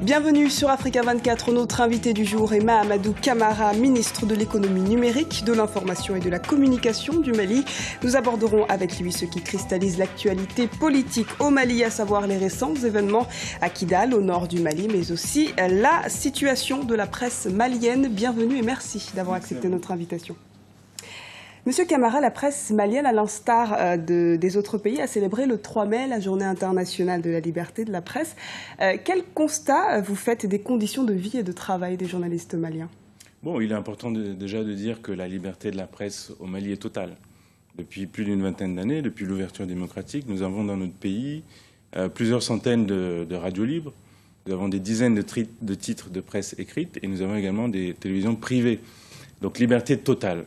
Bienvenue sur Africa 24. Notre invité du jour est Mahamadou Camara, ministre de l'économie numérique, de l'information et de la communication du Mali. Nous aborderons avec lui ce qui cristallise l'actualité politique au Mali, à savoir les récents événements à Kidal, au nord du Mali, mais aussi la situation de la presse malienne. Bienvenue et merci d'avoir accepté notre invitation. Monsieur Camara, la presse malienne, à l'instar des autres pays, a célébré le 3 mai la journée internationale de la liberté de la presse. Quel constat vous faites des conditions de vie et de travail des journalistes maliens? Bon, il est important déjà de dire que la liberté de la presse au Mali est totale. Depuis plus d'une vingtaine d'années, depuis l'ouverture démocratique, nous avons dans notre pays plusieurs centaines de radios libres, nous avons des dizaines de titres de presse écrite et nous avons également des télévisions privées. Donc liberté totale.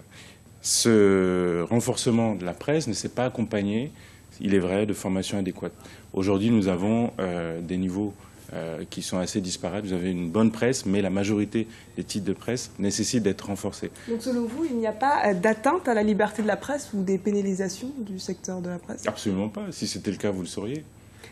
Ce renforcement de la presse ne s'est pas accompagné, il est vrai, de formation adéquate. Aujourd'hui, nous avons des niveaux qui sont assez disparates. Vous avez une bonne presse, mais la majorité des titres de presse nécessitent d'être renforcés. Donc selon vous, il n'y a pas d'atteinte à la liberté de la presse ou des pénalisations du secteur de la presse? Absolument pas. Si c'était le cas, vous le sauriez.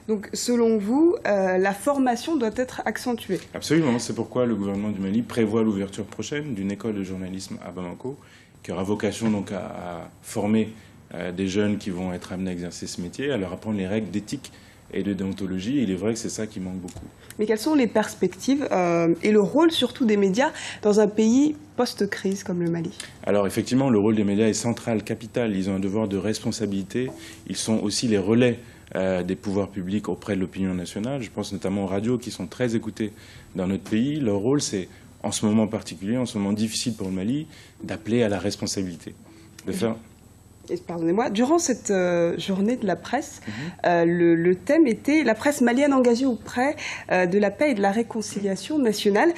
Donc selon vous, la formation doit être accentuée? Absolument. C'est pourquoi le gouvernement du Mali prévoit l'ouverture prochaine d'une école de journalisme à Bamako, qui aura vocation donc à former des jeunes qui vont être amenés à exercer ce métier, à leur apprendre les règles d'éthique et de déontologie. Et il est vrai que c'est ça qui manque beaucoup. Mais quelles sont les perspectives et le rôle surtout des médias dans un pays post-crise comme le Mali? Alors effectivement, le rôle des médias est central, capital. Ils ont un devoir de responsabilité. Ils sont aussi les relais des pouvoirs publics auprès de l'opinion nationale. Je pense notamment aux radios qui sont très écoutées dans notre pays. Leur rôle, c'est, en ce moment particulier, en ce moment difficile pour le Mali, d'appeler à la responsabilité. De faire... Pardonnez-moi, durant cette journée de la presse, le thème était la presse malienne engagée auprès de la paix et de la réconciliation nationale.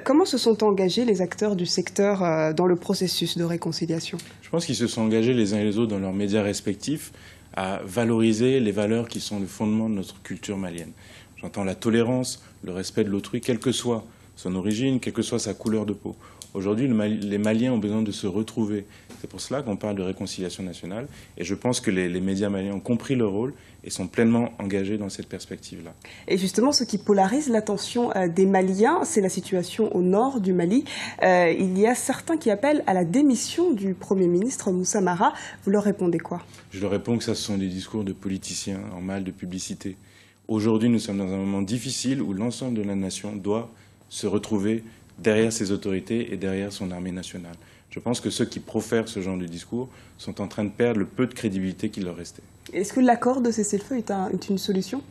Comment se sont engagés les acteurs du secteur dans le processus de réconciliation? Je pense qu'ils se sont engagés les uns et les autres dans leurs médias respectifs à valoriser les valeurs qui sont le fondement de notre culture malienne. J'entends la tolérance, le respect de l'autrui, quelle que soit son origine, quelle que soit sa couleur de peau. Aujourd'hui, les Maliens ont besoin de se retrouver. C'est pour cela qu'on parle de réconciliation nationale. Et je pense que les médias maliens ont compris leur rôle et sont pleinement engagés dans cette perspective-là. Et justement, ce qui polarise l'attention des Maliens, c'est la situation au nord du Mali. Il y a certains qui appellent à la démission du Premier ministre Moussa Mara. Vous leur répondez quoi? Je leur réponds que ce sont des discours de politiciens en mal de publicité. Aujourd'hui, nous sommes dans un moment difficile où l'ensemble de la nation doit se retrouver derrière ses autorités et derrière son armée nationale. Je pense que ceux qui profèrent ce genre de discours sont en train de perdre le peu de crédibilité qu'il leur restait. Est-ce que l'accord de cessez-le-feu est une solution?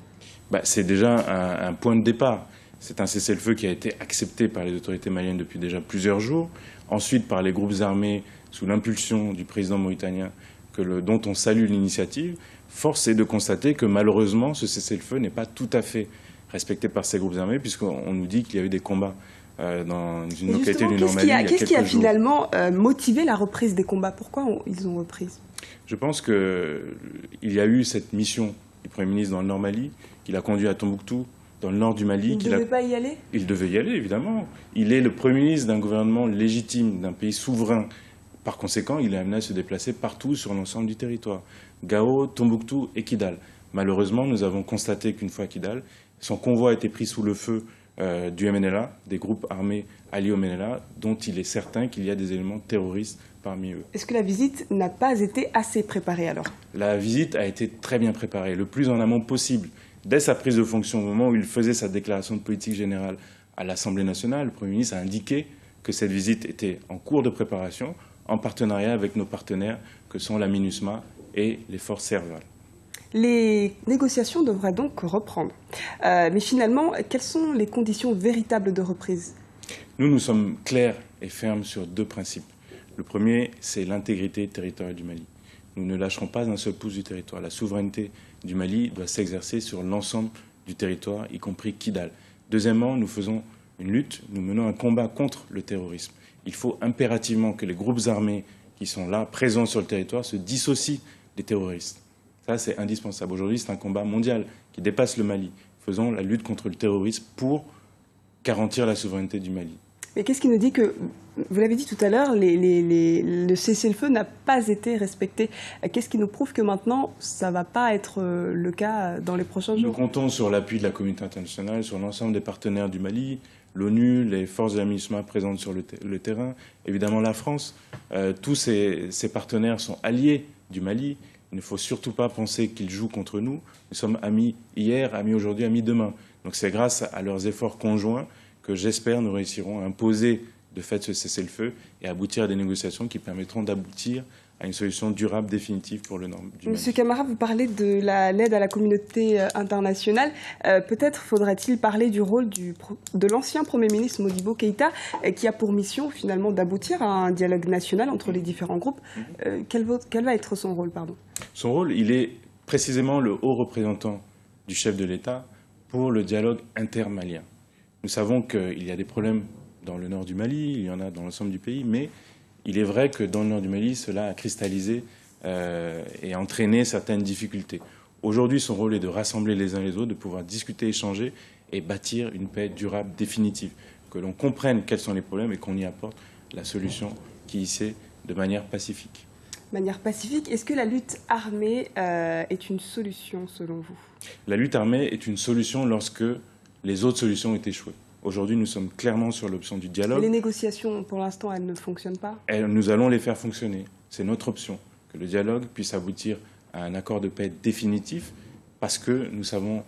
C'est déjà un point de départ. C'est un cessez-le-feu qui a été accepté par les autorités maliennes depuis déjà plusieurs jours, ensuite par les groupes armés sous l'impulsion du président mauritanien dont on salue l'initiative. Force est de constater que malheureusement ce cessez-le-feu n'est pas tout à fait respecté par ces groupes armés, puisqu'on nous dit qu'il y a eu des combats dans une localité du Nord Mali il y a quelques jours. Qu'est-ce qui a finalement motivé la reprise des combats? Pourquoi ils ont repris? Je pense qu'il y a eu cette mission du Premier ministre dans le Nord Mali, qui l'a conduit à Tombouctou, dans le nord du Mali. Il ne devait pas y aller? Il devait y aller, évidemment. Il est le Premier ministre d'un gouvernement légitime, d'un pays souverain. Par conséquent, il est amené à se déplacer partout sur l'ensemble du territoire. Gao, Tombouctou et Kidal. Malheureusement, nous avons constaté qu'une fois à Kidal, son convoi a été pris sous le feu du MNLA, des groupes armés alliés au MNLA, dont il est certain qu'il y a des éléments terroristes parmi eux. Est-ce que la visite n'a pas été assez préparée alors? La visite a été très bien préparée, le plus en amont possible. Dès sa prise de fonction, au moment où il faisait sa déclaration de politique générale à l'Assemblée nationale, le Premier ministre a indiqué que cette visite était en cours de préparation, en partenariat avec nos partenaires que sont la MINUSMA et les forces servales. Les négociations devraient donc reprendre. Mais finalement, quelles sont les conditions véritables de reprise? Nous sommes clairs et fermes sur deux principes. Le premier, c'est l'intégrité territoriale du Mali. Nous ne lâcherons pas un seul pouce du territoire. La souveraineté du Mali doit s'exercer sur l'ensemble du territoire, y compris Kidal. Deuxièmement, nous faisons une lutte, nous menons un combat contre le terrorisme. Il faut impérativement que les groupes armés qui sont là, présents sur le territoire, se dissocient des terroristes. Ça, c'est indispensable. Aujourd'hui, c'est un combat mondial qui dépasse le Mali. Faisons la lutte contre le terrorisme pour garantir la souveraineté du Mali. Mais qu'est-ce qui nous dit que, vous l'avez dit tout à l'heure, le cessez-le-feu n'a pas été respecté? Qu'est-ce qui nous prouve que maintenant, ça ne va pas être le cas dans les prochains jours? Nous comptons sur l'appui de la communauté internationale, sur l'ensemble des partenaires du Mali, l'ONU, les forces de la MINUSMA présentes sur le terrain, évidemment la France. Tous ces partenaires sont alliés du Mali. Il ne faut surtout pas penser qu'ils jouent contre nous. Nous sommes amis hier, amis aujourd'hui, amis demain. Donc c'est grâce à leurs efforts conjoints que j'espère nous réussirons à imposer de fait ce cessez-le-feu et aboutir à des négociations qui permettront d'aboutir à une solution durable définitive pour le nord du Mali. Monsieur Camara, vous parlez de l'aide à la communauté internationale. Peut-être faudrait-il parler du rôle de l'ancien Premier ministre Modibo Keïta, qui a pour mission finalement d'aboutir à un dialogue national entre les différents groupes. Quel va être son rôle, pardon? Son rôle, il est précisément le haut représentant du chef de l'État pour le dialogue intermalien. Nous savons qu'il y a des problèmes dans le nord du Mali, il y en a dans l'ensemble du pays, mais il est vrai que dans le nord du Mali, cela a cristallisé et entraîné certaines difficultés. Aujourd'hui, son rôle est de rassembler les uns les autres, de pouvoir discuter, échanger et bâtir une paix durable, définitive. Que l'on comprenne quels sont les problèmes et qu'on y apporte la solution qui y est de manière pacifique. Manière pacifique, est-ce que la lutte armée est une solution selon vous? La lutte armée est une solution lorsque les autres solutions ont échoué. Aujourd'hui, nous sommes clairement sur l'option du dialogue. Mais les négociations, pour l'instant, elles ne fonctionnent pas? Nous allons les faire fonctionner. C'est notre option, que le dialogue puisse aboutir à un accord de paix définitif, parce que nous savons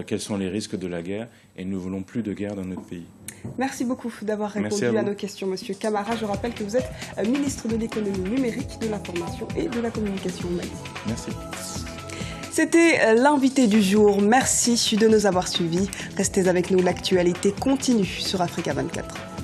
quels sont les risques de la guerre et nous ne voulons plus de guerre dans notre pays. Merci beaucoup d'avoir répondu à nos questions, Monsieur Camara. Je rappelle que vous êtes ministre de l'économie numérique, de l'information et de la communication au Mali. Merci. C'était l'invité du jour. Merci de nous avoir suivis. Restez avec nous, l'actualité continue sur Africa 24.